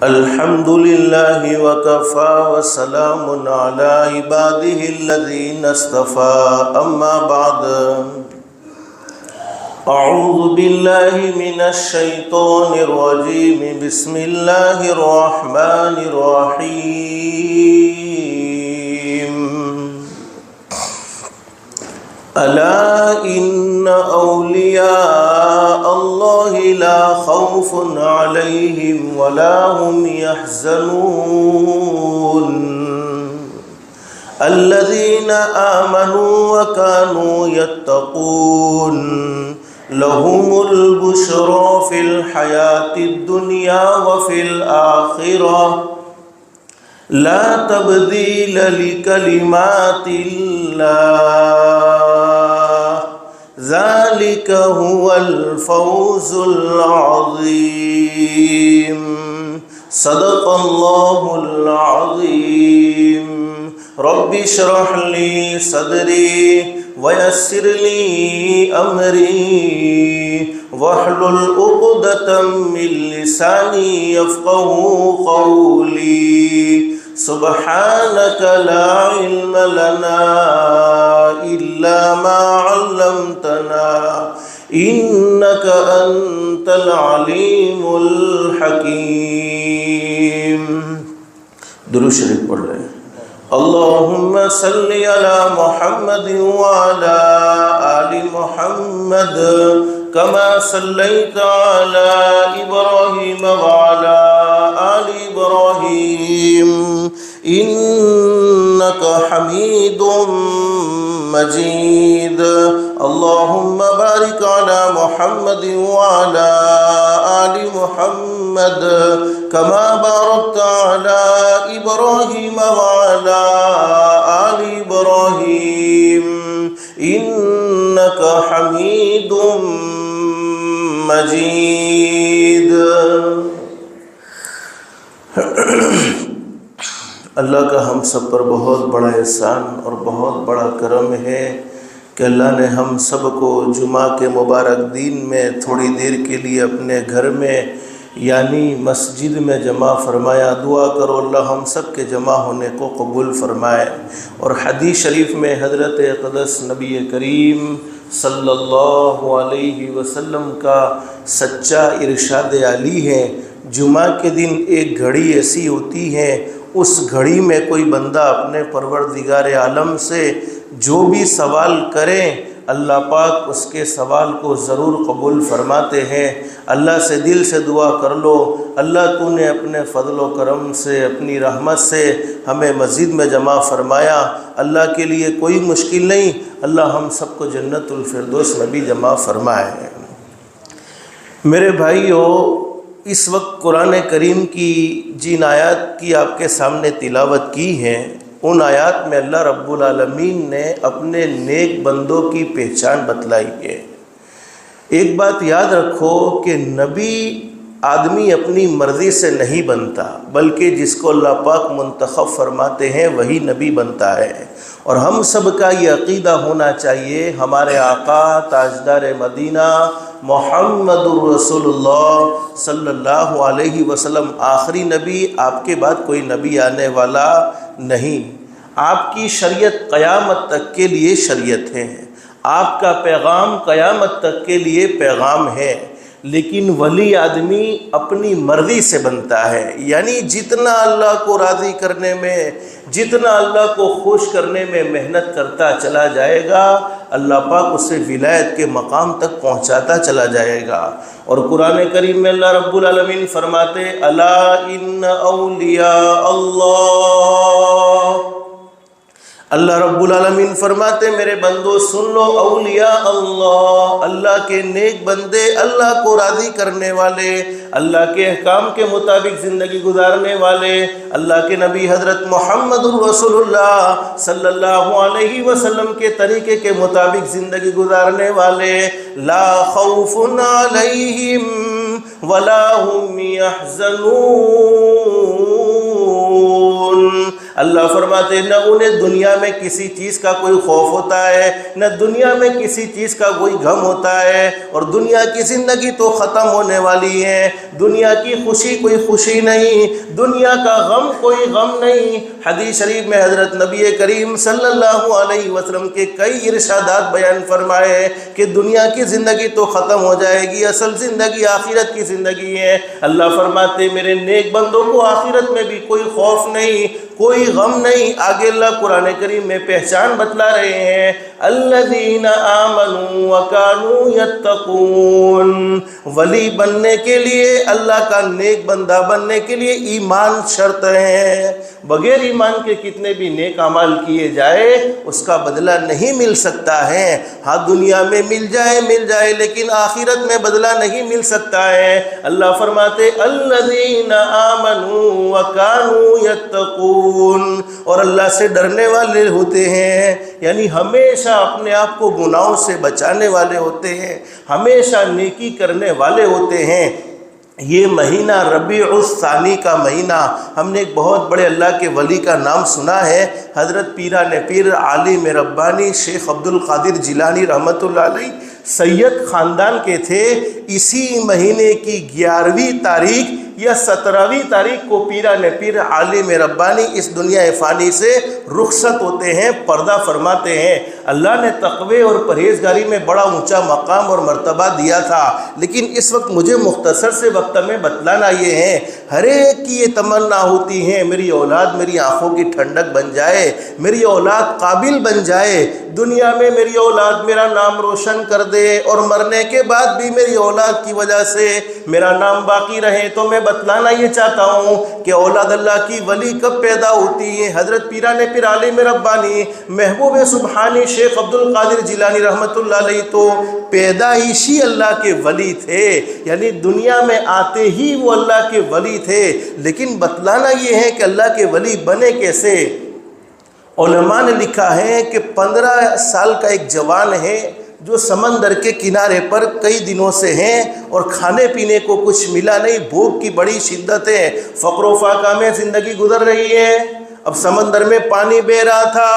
الحمد لله وكفى وسلام على عباده الذين اصطفى أما بعد أعوذ بالله من الشيطان الرجيم بسم الله الرحمن الرحيم ألا إن أولياء الله لا خوف عليهم ولا هم يحزنون الذين آمنوا وكانوا يتقون لهم البشرى في الحياة الدنيا وفي الآخرة لا تبديل لكلمات الله ذلك هو الفوز العظيم صدق الله العظيم رب اشرح لي صدري ويسر لي أمري واحلل عقدة من لساني يفقهوا قولي سبحانك لا علم لنا إلا ما علمتنا إنك أنت العليم الحكيم. درود شریف پڑھ رہے ہیں. اللهم صل على محمد وعلى آل محمد كما صليت على إبراهيم وعلى آل إبراهيم إنك حميد مجيد. اللهم بارك على محمد وعلى آل محمد كما باركت على إبراهيم وعلى آل إبراهيم إنك حميد مجيد. اللہ کا ہم سب پر بہت بڑا احسان اور بہت بڑا کرم ہے کہ اللہ نے ہم سب کو جمعہ کے مبارک دن میں تھوڑی دیر کے لیے اپنے گھر میں یعنی مسجد میں جمع فرمایا. دعا کرو اللہ ہم سب کے جمع ہونے کو قبول فرمائے. اور حدیث شریف میں حضرت اقدس نبی کریم صلی اللہ علیہ وسلم کا سچا ارشاد عالی ہے. جمعہ کے دن ایک گھڑی ایسی ہوتی ہے، اس گھڑی میں کوئی بندہ اپنے پروردگار عالم سے جو بھی سوال کرے اللہ پاک اس کے سوال کو ضرور قبول فرماتے ہیں. اللہ سے دل سے دعا کر لو اللہ تو نے اپنے فضل و کرم سے اپنی رحمت سے ہمیں مسجد میں جمع فرمایا. اللہ کے لیے کوئی مشکل نہیں، اللہ ہم سب کو جنت الفردوس میں بھی جمع فرمائے. میرے بھائیو، اس وقت قرآن کریم کی جن آیات کی آپ کے سامنے تلاوت کی ہے، ان آیات میں اللہ رب العالمین نے اپنے نیک بندوں کی پہچان بتلائی ہے. ایک بات یاد رکھو کہ نبی آدمی اپنی مرضی سے نہیں بنتا، بلکہ جس کو اللہ پاک منتخب فرماتے ہیں وہی نبی بنتا ہے. اور ہم سب کا یہ عقیدہ ہونا چاہیے ہمارے آقا تاجدار مدینہ محمد الرسول اللہ صلی اللہ علیہ وسلم آخری نبی، آپ کے بعد کوئی نبی آنے والا نہیں. آپ کی شریعت قیامت تک کے لیے شریعت ہے، آپ کا پیغام قیامت تک کے لیے پیغام ہے. لیکن ولی آدمی اپنی مرضی سے بنتا ہے، یعنی جتنا اللہ کو راضی کرنے میں، جتنا اللہ کو خوش کرنے میں محنت کرتا چلا جائے گا اللہ پاک اسے ولایت کے مقام تک پہنچاتا چلا جائے گا. اور قرآن کریم میں اللہ رب العالمین فرماتے الا ان اولیاء اللہ، اللہ رب العالمین فرماتے میرے بندو سن لو، اولیاء اللہ، اللہ کے نیک بندے، اللہ کو راضی کرنے والے، اللہ کے احکام کے مطابق زندگی گزارنے والے، اللہ کے نبی حضرت محمد الرسول اللہ صلی اللہ علیہ وسلم کے طریقے کے مطابق زندگی گزارنے والے، لا خوف علیہم ولا هم يحزنون، اللہ فرماتے نہ انہیں دنیا میں کسی چیز کا کوئی خوف ہوتا ہے، نہ دنیا میں کسی چیز کا کوئی غم ہوتا ہے، اور دنیا کی زندگی تو ختم ہونے والی ہے، دنیا کی خوشی کوئی خوشی نہیں، دنیا کا غم کوئی غم نہیں۔ حدیث شریف میں حضرت نبی کریم صلی اللہ علیہ وسلم کے کئی ارشادات بیان فرمائے کہ دنیا کی زندگی تو ختم ہو جائے گی، اصل زندگی آخرت کی زندگی ہے۔ اللہ فرماتے میرے نیک بندوں کو آخرت میں بھی کوئی خوف نہیں، کوئی غم نہیں۔ آگے اللہ قرآن کریم میں پہچان بتلا رہے ہیں، الذین آمنوا وکانوا یتقون۔ ولی بننے کے لیے، اللہ کا نیک بندہ بننے کے لیے ایمان شرط ہے۔ بغیر ایمان کے کتنے بھی نیک اعمال کیے جائے اس کا بدلہ نہیں مل سکتا ہے۔ ہاں دنیا میں مل جائے لیکن آخرت میں بدلہ نہیں مل سکتا ہے۔ اللہ فرماتے الذین آمنوا وکانوا یتقون، اور اللہ سے ڈرنے والے ہوتے ہیں، یعنی ہمیشہ اپنے آپ کو گناہوں سے بچانے والے ہوتے ہیں، ہمیشہ نیکی کرنے والے ہوتے ہیں۔ یہ مہینہ ربیع الثانی کا مہینہ، ہم نے ایک بہت بڑے اللہ کے ولی کا نام سنا ہے، حضرت پیران پیر عالم ربانی شیخ عبد القادر جیلانی رحمۃ اللہ علیہ سید خاندان کے تھے۔ اسی مہینے کی 11ویں تاریخ یا 17ویں تاریخ کو پیران پیر عالم ربانی اس دنیا فانی سے رخصت ہوتے ہیں، پردہ فرماتے ہیں۔ اللہ نے تقوی اور پرہیزگاری میں بڑا اونچا مقام اور مرتبہ دیا تھا، لیکن اس وقت مجھے مختصر سے وقت میں بتلانا یہ ہے، ہر ایک کی یہ تمنا ہوتی ہے میری اولاد میری آنکھوں کی ٹھنڈک بن جائے، میری اولاد قابل بن جائے، دنیا میں میری اولاد میرا نام روشن کر دے، اور مرنے کے بعد بھی میری اولاد کی وجہ سے میرا نام باقی رہے۔ تو میں بتلانا یہ چاہتا ہوں کہ اولاد اللہ کی ولی کب پیدا ہوتی ہے۔ حضرت پیران پیر عالم ربانی محبوب سبحانی شیخ عبد القادر جیلانی رحمۃ اللہ علیہ تو پیدائشی اللہ کے ولی تھے، یعنی دنیا میں آتے ہی وہ اللہ کے ولی تھے، لیکن بتلانا یہ ہے کہ اللہ کے ولی بنے کیسے۔ علماء نے لکھا ہے کہ 15 سال کا ایک جوان ہے جو سمندر کے کنارے پر کئی دنوں سے ہیں اور کھانے پینے کو کچھ ملا نہیں، بھوک کی بڑی شدت ہے، فقر و فاقہ میں زندگی گزر رہی ہے۔ اب سمندر میں پانی بہہ رہا تھا،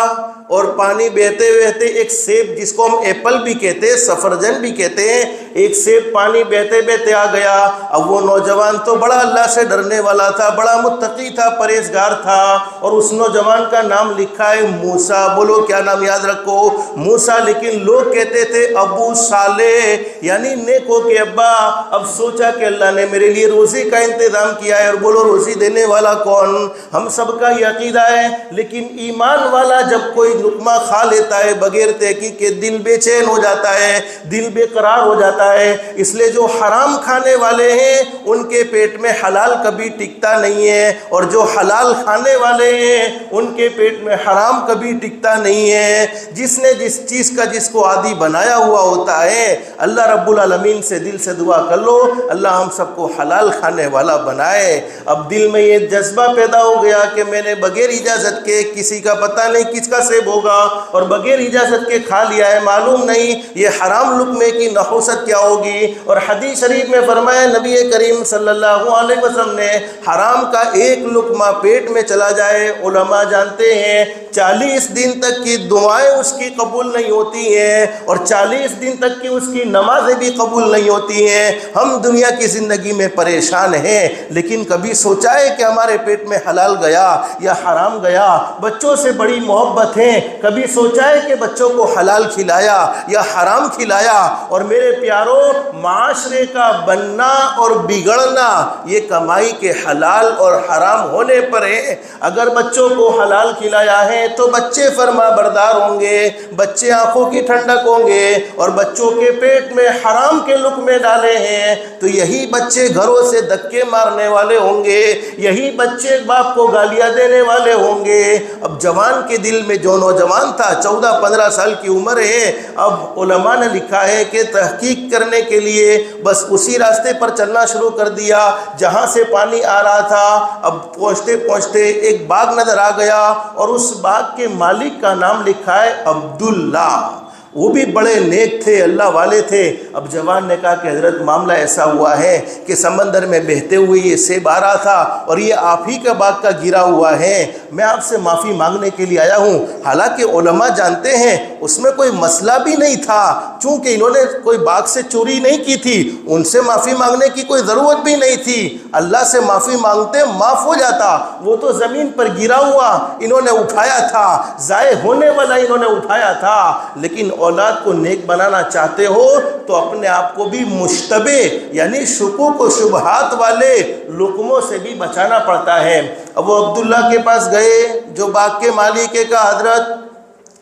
اور پانی بہتے بہتے ایک سیب، جس کو ہم ایپل بھی کہتے ہیں سفرجن بھی کہتے ہیں، ایک سیب پانی بہتے بہتے آ گیا۔ اب وہ نوجوان تو بڑا اللہ سے ڈرنے والا تھا، بڑا متقی تھا، پرہیزگار تھا، اور اس نوجوان کا نام لکھا ہے موسیٰ۔ بولو کیا نام یاد رکھو؟ موسیٰ۔ لیکن لوگ کہتے تھے ابو صالح، یعنی نیکوں کے ابا۔ اب سوچا کہ اللہ نے میرے لیے روزی کا انتظام کیا ہے، اور بولو روزی دینے والا کون؟ ہم سب کا یہ عقیدہ ہے، لیکن ایمان والا جب کوئی لقمہ کھا لیتا ہے بغیر تحقیق کے دل بے چین ہو جاتا ہے، دل بے قرار ہو جاتا ہے۔ اس لیے جو حرام کھانے والے ہیں ان کے پیٹ میں حلال کبھی ٹکتا نہیں ہے، اور جو حلال کھانے والے ہیں ان کے پیٹ میں حرام کبھی ٹکتا نہیں ہے۔ جس نے جس چیز کا جس کو عادی بنایا ہوا ہوتا ہے، اللہ رب العالمین سے دل سے دعا کر لو اللہ ہم سب کو حلال کھانے والا بنائے۔ اب دل میں یہ جذبہ پیدا ہو گیا کہ میں نے بغیر اجازت کے، کسی کا پتہ نہیں کس کا سیب ہوگا، اور بغیر اجازت کے کھا لیا ہے، معلوم نہیں یہ حرام لقمے کی نحوست کیا ہوگی۔ اور حدیث شریف میں فرمایا نبی کریم صلی اللہ علیہ وسلم نے، حرام کا ایک لقمہ پیٹ میں چلا جائے، علماء جانتے ہیں 40 دن تک کی دعائیں اس کی قبول نہیں ہوتی ہیں، اور 40 دن تک کی اس کی نمازیں بھی قبول نہیں ہوتی ہیں۔ ہم دنیا کی زندگی میں پریشان ہیں، لیکن کبھی سوچا ہے کہ ہمارے پیٹ میں حلال گیا یا حرام گیا؟ بچوں سے بڑی محبت ہے، کبھی سوچا ہے کہ بچوں کو حلال کھلایا یا حرام کھلایا؟ اور میرے پیاروں، معاشرے کا بننا اور بگڑنا یہ کمائی کے حلال اور حرام ہونے پر ہے۔ اگر بچوں کو حلال کھلایا ہے تو بچے فرما بردار ہوں گے، بچے آنکھوں کی ٹھنڈک ہوں گے، اور بچوں کے پیٹ میں حرام کے لقمے ڈالے ہیں تو یہی بچے گھروں سے دھکے مارنے والے ہوں گے، یہی بچے باپ کو گالیاں دینے والے ہوں گے۔ اب جوان کے دل میں، جو نوجوان تھا 14-15 سال کی عمر ہے، اب علماء نے لکھا ہے کہ تحقیق کرنے کے لیے بس اسی راستے پر چلنا شروع کر دیا جہاں سے پانی آ رہا تھا۔ اب پہنچتے پہنچتے ایک باغ نظر آ گیا، اور اس باغ کے مالک کا نام لکھا ہے عبداللہ۔ وہ بھی بڑے نیک تھے، اللہ والے تھے۔ اب جوان نے کہا کہ حضرت معاملہ ایسا ہوا ہے کہ سمندر میں بہتے ہوئے یہ سیب آ رہا تھا اور یہ آپ ہی کا باغ کا گرا ہوا ہے، میں آپ سے معافی مانگنے کے لیے آیا ہوں۔ حالانکہ علماء جانتے ہیں اس میں کوئی مسئلہ بھی نہیں تھا، چونکہ انہوں نے کوئی باغ سے چوری نہیں کی تھی، ان سے معافی مانگنے کی کوئی ضرورت بھی نہیں تھی، اللہ سے معافی مانگتے معاف ہو جاتا۔ وہ تو زمین پر گرا ہوا انہوں نے اٹھایا تھا، ضائع ہونے والا انہوں نے اٹھایا تھا۔ لیکن اولاد کو نیک بنانا چاہتے ہو تو اپنے آپ کو بھی مشتبہ یعنی شکوک و شبہات والے لقموں سے بھی بچانا پڑتا ہے۔ اب وہ عبداللہ کے پاس گئے جو باغ کے مالک ہے، کہا حضرت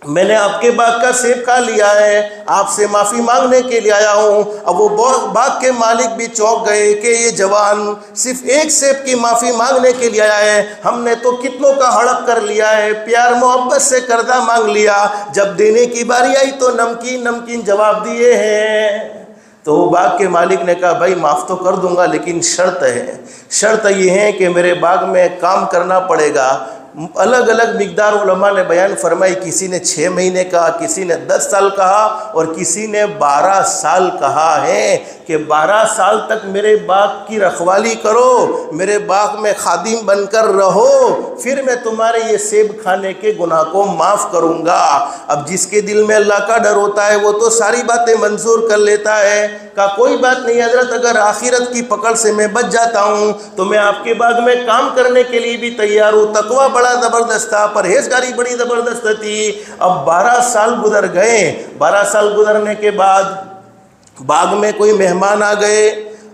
میں نے آپ کے باغ کا سیب کھا لیا ہے، آپ سے معافی مانگنے کے لیے آیا ہوں۔ اب وہ باغ کے مالک بھی چونک گئے کہ یہ جوان صرف ایک سیب کی معافی مانگنے کے لیے آیا ہے، ہم نے تو کتنوں کا ہڑپ کر لیا ہے، پیار محبت سے قرضہ مانگ لیا، جب دینے کی باری آئی تو نمکین نمکین جواب دیے ہیں۔ تو وہ باغ کے مالک نے کہا بھائی معاف تو کر دوں گا لیکن شرط ہے، شرط یہ ہے کہ میرے باغ میں کام کرنا پڑے گا۔ الگ الگ مقدار علماء نے بیان فرمائی، کسی نے 6 مہینے کہا، کسی نے 10 سال کہا اور کسی نے 12 سال کہا ہے کہ 12 سال تک میرے باغ کی رکھوالی کرو، میرے باغ میں خادم بن کر رہو، پھر میں تمہارے یہ سیب کھانے کے گناہ کو معاف کروں گا۔ اب جس کے دل میں اللہ کا ڈر ہوتا ہے وہ تو ساری باتیں منظور کر لیتا ہے۔ کہا کوئی بات نہیں حضرت، اگر آخرت کی پکڑ سے میں بچ جاتا ہوں تو میں آپ کے باغ میں کام کرنے کے لیے بھی تیار ہوں۔ تقویٰ بڑا زبردست تھا، پرہیزگاری بڑی زبردست تھی۔ اب 12 سال گزر گئے، 12 سال گزرنے کے بعد باغ میں کوئی مہمان آ گئے۔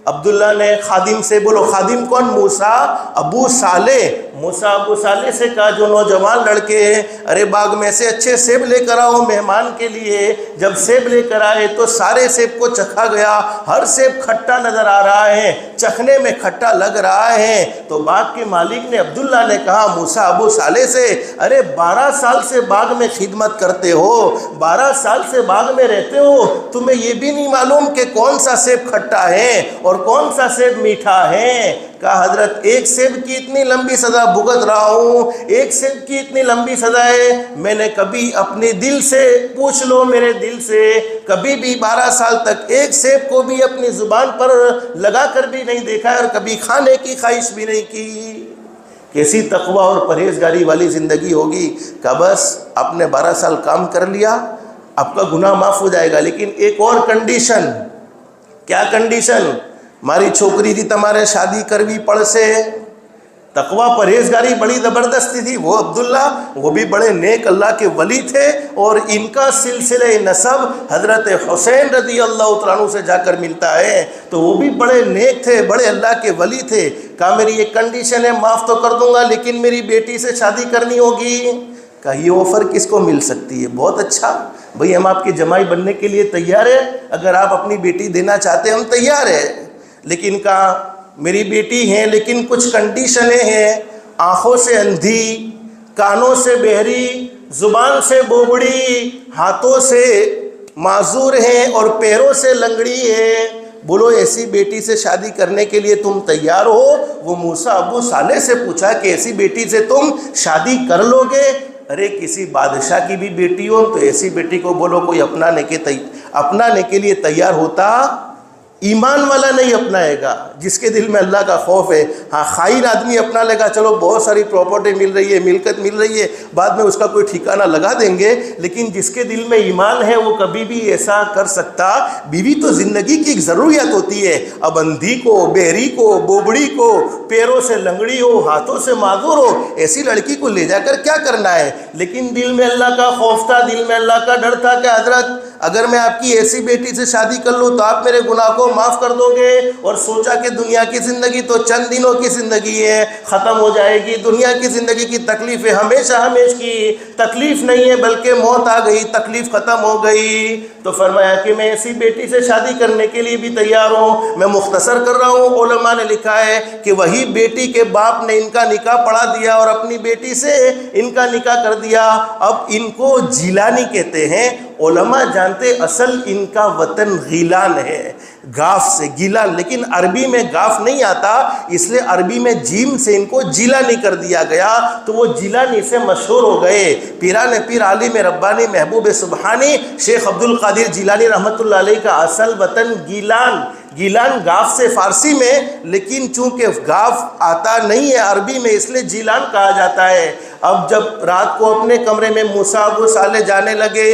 عبداللہ نے خادم سے، بولو خادم کون؟ موسیٰ ابو صالح۔ موسیٰ ابو صالح سے کہا جو نوجوان لڑکے ہیں، ارے باغ میں سے اچھے سیب لے کر آؤ مہمان کے لیے۔ جب سیب لے کر آئے تو سارے سیب کو چکھا گیا، ہر سیب کھٹا نظر آ رہا ہے، چکھنے میں کھٹا لگ رہا ہے۔ تو باغ کے مالک نے عبداللہ نے کہا موسیٰ ابو صالح سے، ارے 12 سال سے باغ میں خدمت کرتے ہو، 12 سال سے باغ میں رہتے ہو، تمہیں یہ بھی نہیں معلوم کہ کون سا سیب کھٹا ہے اور کون سا سیب میٹھا ہے؟ کہا حضرت ایک سیب کی اتنی لمبی سزا بھگت رہا ہوں، ایک سیب کی اتنی لمبی سزا ہے، میں نے کبھی اپنے دل سے پوچھ لو، میرے دل سے کبھی بھی 12 سال تک ایک سیب کو بھی اپنی زبان پر لگا کر بھی نہیں دیکھا ہے اور کبھی کھانے کی خواہش بھی نہیں کی۔ کیسی تقویٰ اور پرہیزگاری والی زندگی ہوگی؟ کہ بس آپ نے 12 سال کام کر لیا، آپ کا گناہ معاف ہو جائے گا، لیکن ایک اور کنڈیشن۔ کیا کنڈیشن؟ ہماری چھوکری تھی تمہارے شادی کروی پڑ سے، تقویٰ پرہیزگاری بڑی زبردستی تھی۔ وہ عبداللہ وہ بھی بڑے نیک اللہ کے ولی تھے اور ان کا سلسلہ نسب حضرت حسین رضی اللہ تعالیٰ عنہ سے جا کر ملتا ہے، تو وہ بھی بڑے نیک تھے، بڑے اللہ کے ولی تھے۔ کہا میری ایک کنڈیشن ہے، معاف تو کر دوں گا لیکن میری بیٹی سے شادی کرنی ہوگی۔ کہا یہ آفر کس کو مل سکتی ہے؟ بہت اچھا بھئی، ہم آپ کے جمائی بننے کے لیے تیار ہیں، اگر آپ اپنی بیٹی دینا چاہتے ہیں ہم تیار ہیں، لیکن کہا میری بیٹی ہیں لیکن کچھ کنڈیشنیں ہیں، آنکھوں سے اندھی، کانوں سے بہری، زبان سے بوبڑی، ہاتھوں سے معذور ہیں اور پیروں سے لنگڑی ہے، بولو ایسی بیٹی سے شادی کرنے کے لیے تم تیار ہو؟ وہ موسیٰ ابو صالح سے پوچھا کہ ایسی بیٹی سے تم شادی کر لو گے؟ ارے کسی بادشاہ کی بھی بیٹی ہو تو ایسی بیٹی کو بولو کوئی اپنانے کے لیے تیار ہوتا؟ ایمان والا نہیں اپنائے گا، جس کے دل میں اللہ کا خوف ہے۔ ہاں خائن آدمی اپنا لے گا، چلو بہت ساری پراپرٹی مل رہی ہے، ملکت مل رہی ہے، بعد میں اس کا کوئی ٹھکانہ لگا دیں گے، لیکن جس کے دل میں ایمان ہے وہ کبھی بھی ایسا کر سکتا۔ بیوی تو زندگی کی ایک ضروریات ہوتی ہے، اب اندھی کو، بہری کو، بوبڑی کو، پیروں سے لنگڑی ہو، ہاتھوں سے معذور ہو، ایسی لڑکی کو لے جا کر کیا کرنا ہے؟ لیکن دل میں اللہ کا خوف تھا، دل میں اللہ کا ڈر تھا کہ حضرت اگر میں آپ کی ایسی بیٹی سے شادی کر لوں تو آپ میرے گناہ کو معاف کر دو گے، اور سوچا کہ دنیا کی زندگی تو چند دنوں کی زندگی ہے، ختم ہو جائے گی، دنیا کی زندگی کی تکلیفیں ہمیشہ ہمیشہ کی تکلیف نہیں ہے بلکہ موت آ گئی، تکلیف ختم ہو گئی۔ تو فرمایا کہ میں ایسی بیٹی سے شادی کرنے کے لیے بھی تیار ہوں۔ میں مختصر کر رہا ہوں، علماء نے لکھا ہے کہ وہی بیٹی کے باپ نے ان کا نکاح پڑھا دیا اور اپنی بیٹی سے ان کا نکاح کر دیا۔ اب ان کو جیلانی کہتے ہیں، علماء جانتے اصل ان کا وطن غیلان ہے، گاف سے گیلان، لیکن عربی میں گاف نہیں آتا، اس لیے عربی میں جیم سے ان کو جیلانی کر دیا گیا، تو وہ جیلانی سے مشہور ہو گئے۔ پیران پیر عالم ربانی محبوب سبحانی شیخ عبد القادر جیلانی رحمۃ اللہ علیہ کا اصل وطن گیلان، گیلان گاف سے فارسی میں، لیکن چونکہ گاف آتا نہیں ہے عربی میں اس لیے جیلان کہا جاتا ہے۔ اب جب رات کو اپنے کمرے میں موسیٰ ابو صالح جانے لگے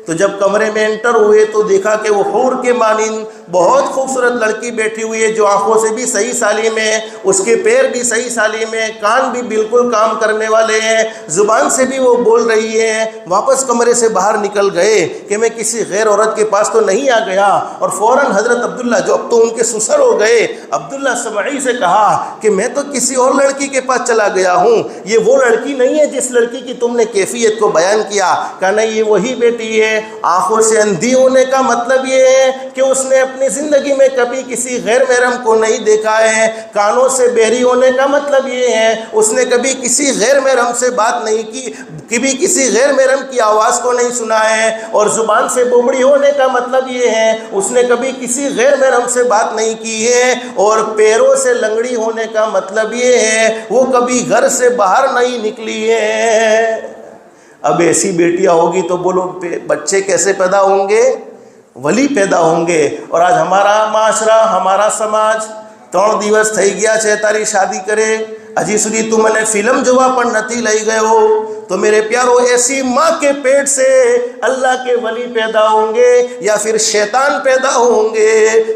تو جب کمرے میں انٹر ہوئے تو دیکھا کہ وہ حور کے مانند بہت خوبصورت لڑکی بیٹھی ہوئی ہے، جو آنکھوں سے بھی صحیح سالم ہے، اس کے پیر بھی صحیح سالم ہے، کان بھی بالکل کام کرنے والے ہیں، زبان سے بھی وہ بول رہی ہے۔ واپس کمرے سے باہر نکل گئے کہ میں کسی غیر عورت کے پاس تو نہیں آ گیا، اور فوراً حضرت عبداللہ جو اب تو ان کے سسر ہو گئے، عبداللہ سمعی سے کہا کہ میں تو کسی اور لڑکی کے پاس چلا گیا ہوں، یہ وہ لڑکی نہیں ہے جس لڑکی کی تم نے کیفیت کو بیان کیا۔ کہا نہیں، یہ وہی بیٹی ہے۔ آنکھوں سے اندھی ہونے کا مطلب یہ ہے کہ اس نے اپنی زندگی میں کبھی کسی غیر محرم کو نہیں دیکھا ہے۔ کانوں سے بہری ہونے کا مطلب یہ ہے اس نے کبھی کسی غیر محرم سے بات نہیں کی، کبھی کسی غیر محرم کی آواز کو نہیں سنا ہے۔ اور زبان سے بوبڑی ہونے کا مطلب یہ ہے اس نے کبھی کسی غیر محرم سے بات نہیں کی ہے۔ اور پیروں سے لنگڑی ہونے کا مطلب یہ ہے وہ کبھی گھر سے باہر نہیں نکلی ہے۔ اب ایسی بیٹیاں ہوگی تو بولو بچے کیسے پیدا ہوں گے؟ ولی پیدا ہوں گے۔ اور آج ہمارا معاشرہ، ہمارا سماج 3 દિવસ થઈ ગયા છે તારી شادی کرے، ہجی سدھی تو મને فلم જોવા પણ નથી લઈ ગયો۔ تو میرے پیارو، ایسی ماں کے پیٹ سے اللہ کے ولی پیدا ہوں گے یا پھر شیطان پیدا ہوں گے،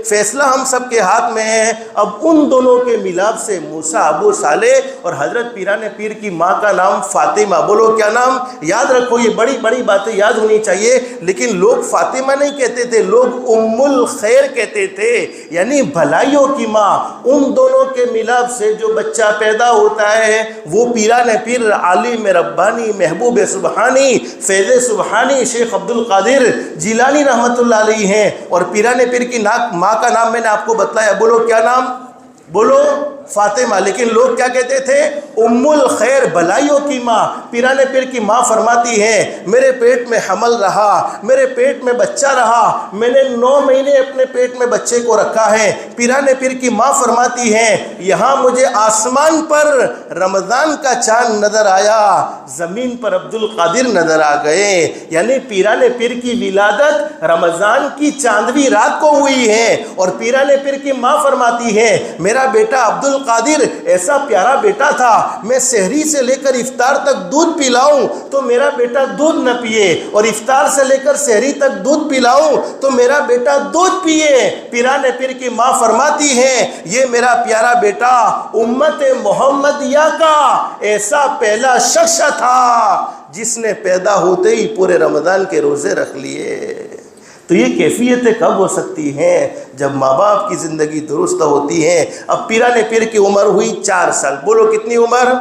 فیصلہ ہم سب کے ہاتھ میں ہے۔ اب ان دونوں کے ملاپ سے موسیٰ ابو صالح اور حضرت پیران پیر کی ماں کا نام فاطمہ، بولو کیا نام؟ یاد رکھو، یہ بڑی بڑی باتیں یاد ہونی چاہیے۔ لیکن لوگ فاطمہ نہیں کہتے تھے، لوگ ام الخیر کہتے تھے، یعنی بھلائیوں کی ماں۔ ان دونوں کے ملاپ سے جو بچہ پیدا ہوتا ہے وہ پیران پیر عالم ربانی محبوب سبحانی فیض سبحانی شیخ عبد القادر جیلانی رحمۃ اللہ علیہ ہیں۔ اور پیران پیر کی ماں کا نام میں نے آپ کو بتلایا، بولو کیا نام؟ بولو فاطمہ۔ لیکن لوگ کیا کہتے تھے؟ ام الخیر، بھلائیوں کی ماں۔ پیران پیر کی ماں فرماتی ہے میرے پیٹ میں حمل رہا، میرے پیٹ میں بچہ رہا، میں نے 9 مہینے اپنے پیٹ میں بچے کو رکھا ہے۔ پیران پیر کی ماں فرماتی ہے یہاں مجھے آسمان پر رمضان کا چاند نظر آیا، زمین پر عبد القادر نظر آ گئے۔ یعنی پیران پیر کی ولادت رمضان کی چاندوی رات کو ہوئی ہے۔ اور پیران پیر کی ماں فرماتی ہے میرا بیٹا عبد القادر ایسا پیارا بیٹا تھا، میں سحری سے لے کر افطار تک دودھ پلاؤں تو میرا بیٹا دودھ نہ پیے، اور افطار سے لے کر سحری تک دودھ پلاؤں تو میرا بیٹا دودھ پیے۔ پیران پیر کی ماں فرماتی ہے یہ میرا پیارا بیٹا امت محمدیہ کا ایسا پہلا شخص تھا جس نے پیدا ہوتے ہی پورے رمضان کے روزے رکھ لیے۔ تو یہ کیفیتیں کب ہو سکتی ہیں؟ جب ماں باپ کی زندگی درست ہوتی ہے۔ اب پیران پیر کی عمر ہوئی 4 سال، بولو کتنی عمر؟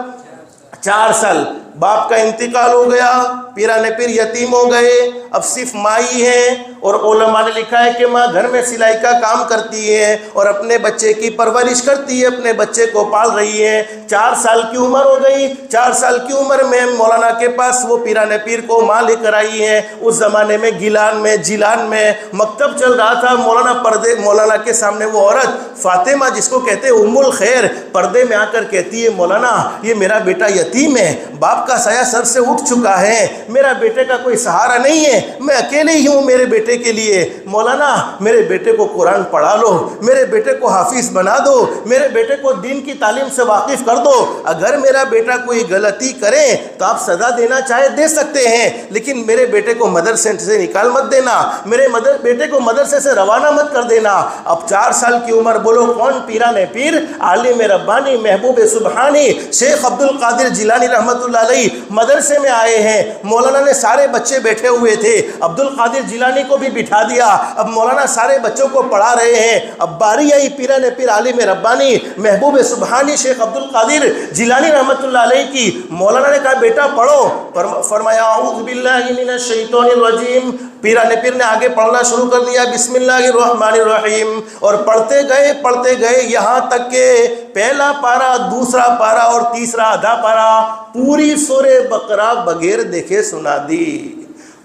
4 سال۔ باپ کا انتقال ہو گیا، پیران پیر یتیم ہو گئے، اب صرف مائی ہے۔ اور علماء نے لکھا ہے کہ ماں گھر میں سلائی کا کام کرتی ہے اور اپنے بچے کی پرورش کرتی ہے، اپنے بچے کو پال رہی ہے۔ 4 سال کی عمر ہو گئی۔ 4 سال کی عمر میں مولانا کے پاس وہ پیران پیر کو ماں لے کر آئی ہے۔ اس زمانے میں گیلان میں، جیلان میں مکتب چل رہا تھا۔ مولانا کے سامنے وہ عورت فاطمہ جس کو کہتے ہیں ام الخیر، پردے میں آ کر کہتی ہے مولانا یہ میرا بیٹا یتیم ہے، باپ کا سایہ سر سے اٹھ چکا ہے، میرا بیٹے کا کوئی سہارا نہیں ہے، میں اکیلے ہی ہوں میرے بیٹے کے لیے، مولانا میرے بیٹے کو قرآن پڑھا لو، میرے بیٹے کو حافظ بنا دو، میرے بیٹے کو دین کی تعلیم سے واقف کر دو، اگر میرا بیٹا کوئی غلطی کرے تو آپ سزا دینا چاہے دے سکتے ہیں، لیکن میرے بیٹے کو مدرسے سے نکال مت دینا، میرے بیٹے کو مدرسے سے روانہ مت کر دینا۔ اب 4 سال کی عمر، بولو کون؟ پیران پیر عالم ربانی محبوب سبحانی شیخ عبد القادر جیلانی رحمۃ اللہ علیہ مدرسے میں آئے ہیں۔ مولانا نے سارے بچے بیٹھے ہوئے تھے، عبد القادر جیلانی کو بھی بٹھا دیا۔ اب مولانا سارے بچوں کو پڑھا رہے ہیں۔ اب باری آئی پیران پیر عالم ربانی محبوب سبحانی شیخ عبد القادر جیلانی رحمۃ اللہ علیہ کی۔ مولانا نے کہا بیٹا پڑھو، فرمایا اعوذ باللہ من الشیطان الرجیم۔ پیران پیر نے آگے پڑھنا شروع کر دیا، بسم اللہ الرحمن الرحیم، اور پڑھتے گئے یہاں تک کہ پہلا پارا، دوسرا پارا اور تیسرا آدھا پارا پوری سورہ بقرہ بغیر دیکھے سنا دی۔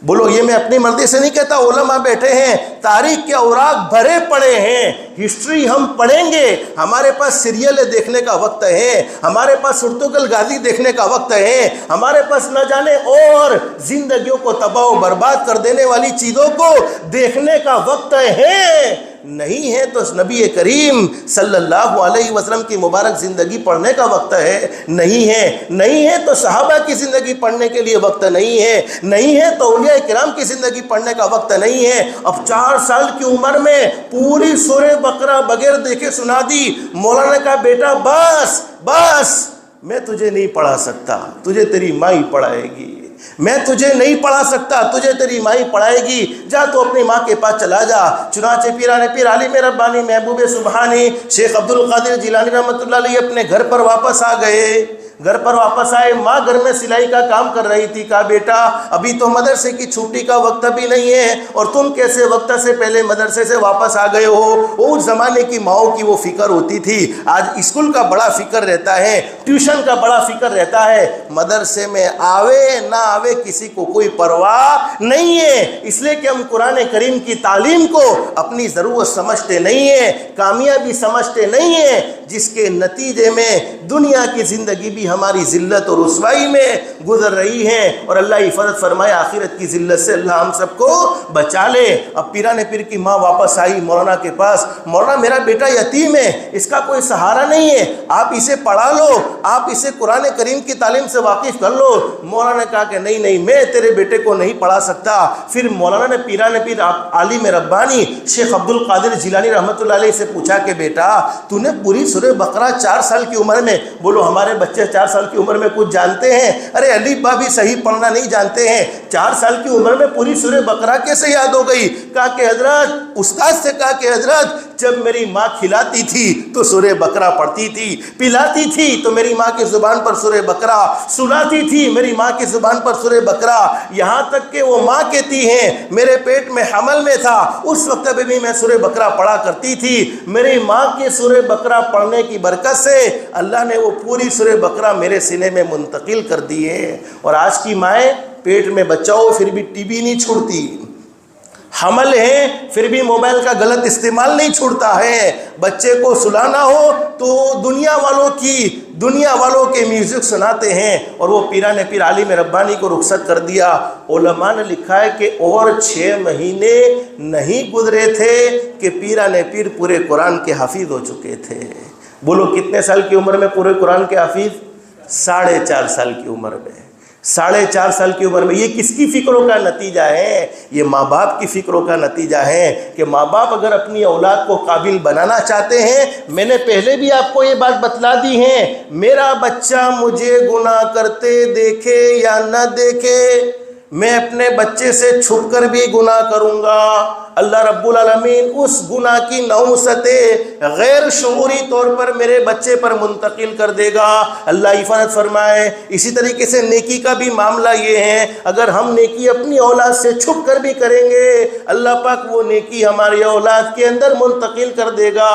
بولو یہ میں اپنی مرضی سے نہیں کہتا، علماء بیٹھے ہیں، تاریخ کے اوراق بھرے پڑے ہیں، ہسٹری ہم پڑھیں گے، ہمارے پاس سیریلیں دیکھنے کا وقت ہے، ہمارے پاس ارطغرل غازی دیکھنے کا وقت ہے، ہمارے پاس نہ جانے اور زندگیوں کو تباہ و برباد کر دینے والی چیزوں کو دیکھنے کا وقت ہے۔ نہیں ہے تو نبی کریم صلی اللہ علیہ وسلم کی مبارک زندگی پڑھنے کا وقت ہے، نہیں ہے تو صحابہ کی زندگی پڑھنے کے لیے وقت نہیں ہے تو اولیاء کرام کی زندگی پڑھنے کا وقت نہیں ہے۔ اب 4 سال کی عمر میں پوری سورہ بقرہ بغیر دیکھے سنا دی۔ مولانا کا بیٹا بس میں تجھے نہیں پڑھا سکتا، تجھے تیری ماں ہی پڑھائے گی، میں تجھے نہیں پڑھا سکتا، تجھے تیری ماں ہی پڑھائے گی، جا تو اپنی ماں کے پاس چلا جا۔ چنانچہ پیران پیر عالم ربانی محبوب سبحانی شیخ عبد القادر جیلانی رحمۃ اللہ علیہ اپنے گھر پر واپس آ گئے۔ گھر پر واپس آئے، ماں گھر میں سلائی کا کام کر رہی تھی۔ کہا بیٹا ابھی تو مدرسے کی چھٹی کا وقت بھی نہیں ہے اور تم کیسے وقت سے پہلے مدرسے سے واپس آ گئے ہو؟ اس زمانے کی ماؤں کی وہ فکر ہوتی تھی، آج اسکول کا بڑا فکر رہتا ہے، ٹیوشن کا بڑا فکر رہتا ہے، مدرسے میں آوے نہ آوے کسی کو کوئی پرواہ نہیں ہے، اس لیے کہ ہم قرآن کریم کی تعلیم کو اپنی ضرورت سمجھتے نہیں ہیں، کامیابی سمجھتے نہیں ہیں، جس کے نتیجے میں دنیا کی زندگی بھی ہماری ذلت اور رسوائی میں گزر رہی ہے، اور اللہ حفاظت فرمائے آخرت کی ذلت سے اللہ ہم سب کو بچا لے۔ اب پیران پیر کی ماں واپس آئی مولانا کے پاس، مولانا میرا بیٹا یتیم ہے، اس کا کوئی سہارا نہیں ہے، آپ اسے پڑھا لو، آپ اسے قرآن کریم کی تعلیم سے واقف کر لو۔ مولانا نے کہا کہ نہیں میں تیرے بیٹے کو نہیں پڑھا سکتا۔ پھر مولانا نے پیران پیر عالم ربانی شیخ عبد القادر جیلانی رحمۃ اللہ علیہ سے پوچھا کہ بیٹا تو نے پوری سورہ بقرہ 4 سال کی عمر میں، بولو ہمارے بچے 4 سال کی عمر میں کچھ جانتے ہیں؟ ارے الف با بھی صحیح پڑھنا نہیں جانتے ہیں، 4 سال کی عمر میں پوری سورہ بقرہ کیسے یاد ہو گئی؟ کہا کہ حضرت، استاد سے کہا کہ حضرت جب میری ماں کھلاتی تھی تو سورہ بقرہ پڑھتی تھی، پلاتی تھی تو میری ماں کی زبان پر سورہ بقرہ، سلاتی تھی میری ماں کی زبان پر سورہ بقرہ، یہاں تک کہ وہ ماں کہتی ہیں میرے پیٹ میں حمل میں تھا اس وقت بھی میں سورہ بقرہ پڑھا کرتی تھی۔ میری ماں کے سورہ بقرہ پڑھنے کی برکت سے اللہ نے وہ پوری سورہ بقرہ میرے سینے میں منتقل کر دی ہے۔ اور آج کی مائیں پیٹ میں بچہ ہو پھر بھی ٹی وی نہیں چھوڑتی، حمل ہے پھر بھی موبائل کا غلط استعمال نہیں چھوڑتا ہے، بچے کو سلانا ہو تو دنیا والوں کے میوزک سناتے ہیں، اور وہ پیران پیر عالم ربانی کو رخصت کر دیا۔ علماء نے لکھا ہے کہ اور 6 مہینے نہیں گزرے تھے کہ پیران پیر پورے قرآن کے حافظ ہو چکے تھے۔ بولو کتنے سال کی عمر میں پورے قرآن کے حافظ؟ 4.5 سال کی عمر میں، 4.5 سال کی عمر میں۔ یہ کس کی فکروں کا نتیجہ ہے؟ یہ ماں باپ کی فکروں کا نتیجہ ہے کہ ماں باپ اگر اپنی اولاد کو قابل بنانا چاہتے ہیں، میں نے پہلے بھی آپ کو یہ بات بتلا دی ہے، میرا بچہ مجھے گناہ کرتے دیکھے یا نہ دیکھے، میں اپنے بچے سے چھپ کر بھی گناہ کروں گا، اللہ رب العالمین اس گناہ کی نحوست غیر شعوری طور پر میرے بچے پر منتقل کر دے گا۔ اللہ حفاظت فرمائے۔ اسی طریقے سے نیکی کا بھی معاملہ یہ ہے، اگر ہم نیکی اپنی اولاد سے چھپ کر بھی کریں گے، اللہ پاک وہ نیکی ہماری اولاد کے اندر منتقل کر دے گا۔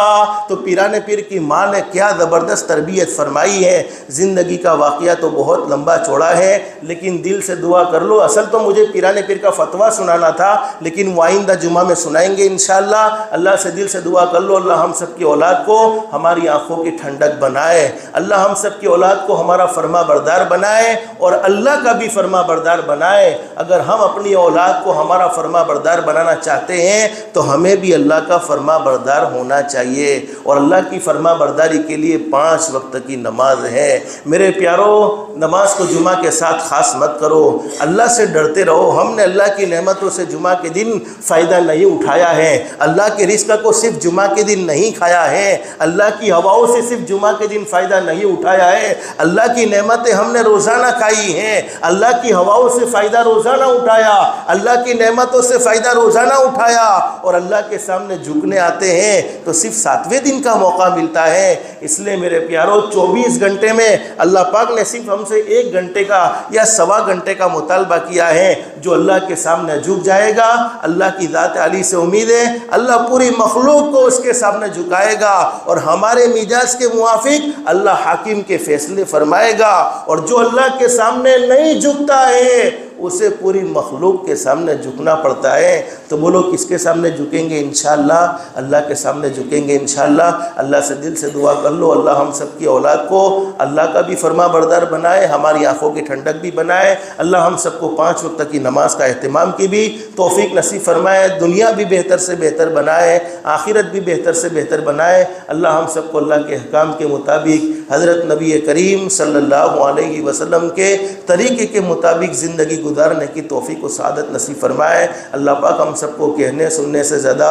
تو پیران پیر کی ماں نے کیا زبردست تربیت فرمائی ہے۔ زندگی کا واقعہ تو بہت لمبا چوڑا ہے، لیکن دل سے دعا کر لو۔ اصل تو مجھے پیران پیر کا فتویٰ سنانا تھا، لیکن وہ آئندہ جمعہ میں سنائیں گے انشاءاللہ۔ اللہ سے دل سے دعا کر لو، اللہ ہم سب کی اولاد کو ہماری آنکھوں کی ٹھنڈک بنائے، اللہ ہم سب کی اولاد کو ہمارا فرما بردار بنائے اور اللہ کا بھی فرما بردار بنائے۔ اگر ہم اپنی اولاد کو ہمارا فرما بردار بنانا چاہتے ہیں تو ہمیں بھی اللہ کا فرما بردار ہونا چاہیے، اور اللہ کی فرما برداری کے لیے 5 وقت کی نماز ہے۔ میرے پیارو، نماز کو جمعہ کے ساتھ خاص مت کرو، اللہ سے ڈرتے رہو۔ ہم نے اللہ کی نعمتوں سے جمعہ کے دن فائدہ نہیں اٹھایا ہے، اللہ کے رزق کو صرف جمعہ کے دن نہیں کھایا ہے، اللہ کی ہواؤں سے صرف جمعہ کے دن فائدہ نہیں اٹھایا ہے، اللہ کی نعمتیں ہم نے روزانہ کھائی ہیں، اللہ کی ہواؤں سے فائدہ روزانہ اٹھایا، اللہ کی نعمتوں سے فائدہ روزانہ اٹھایا، اور اللہ کے سامنے جھکنے آتے ہیں تو صرف 7ویں دن کا موقع ملتا ہے۔ اس لیے میرے پیارو، 24 گھنٹے میں اللہ پاک نے صرف ہم سے 1 گھنٹے کا یا 1.25 گھنٹے کا مطالبہ کیا ہے۔ جو اللہ کے سامنے جھک جائے گا، اللہ کی ذات علی سے امید ہے اللہ پوری مخلوق کو اس کے سامنے جھکائے گا، اور ہمارے مزاج کے موافق اللہ حاکم کے فیصلے فرمائے گا۔ اور جو اللہ کے سامنے نہیں جھکتا ہے اسے پوری مخلوق کے سامنے جھکنا پڑتا ہے۔ تو بولو کس کے سامنے جھکیں گے؟ انشاءاللہ اللہ کے سامنے جھکیں گے انشاءاللہ۔ اللہ سے دل سے دعا کر لو، اللہ ہم سب کی اولاد کو اللہ کا بھی فرما بردار بنائے، ہماری آنکھوں کی ٹھنڈک بھی بنائے، اللہ ہم سب کو 5 وقت کی نماز کا اہتمام کی بھی توفیق نصیب فرمائے، دنیا بھی بہتر سے بہتر بنائے، آخرت بھی بہتر سے بہتر بنائے۔ اللہ ہم سب کو اللہ کے احکام کے مطابق حضرت نبی کریم صلی اللہ علیہ وسلم کے طریقے کے مطابق زندگی گزارنے کی توفیق و سعادت نصیب فرمائے۔ اللہ پاک ہم سب کو کہنے سننے سے زیادہ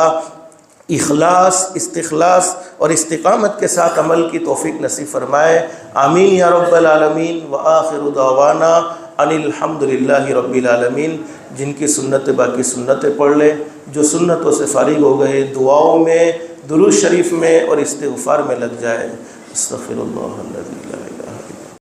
اخلاص، استخلاص اور استقامت کے ساتھ عمل کی توفیق نصیب فرمائے۔ آمین یا رب العالمین۔ وآخر دعوانا ان الحمدللہ رب العالمین۔ جن کی سنت باقی سنتیں پڑھ لے، جو سنتوں سے فارغ ہو گئے دعاؤں میں، درود شریف میں اور استغفار میں لگ جائے۔ استغفر اللہ الذی لا الہ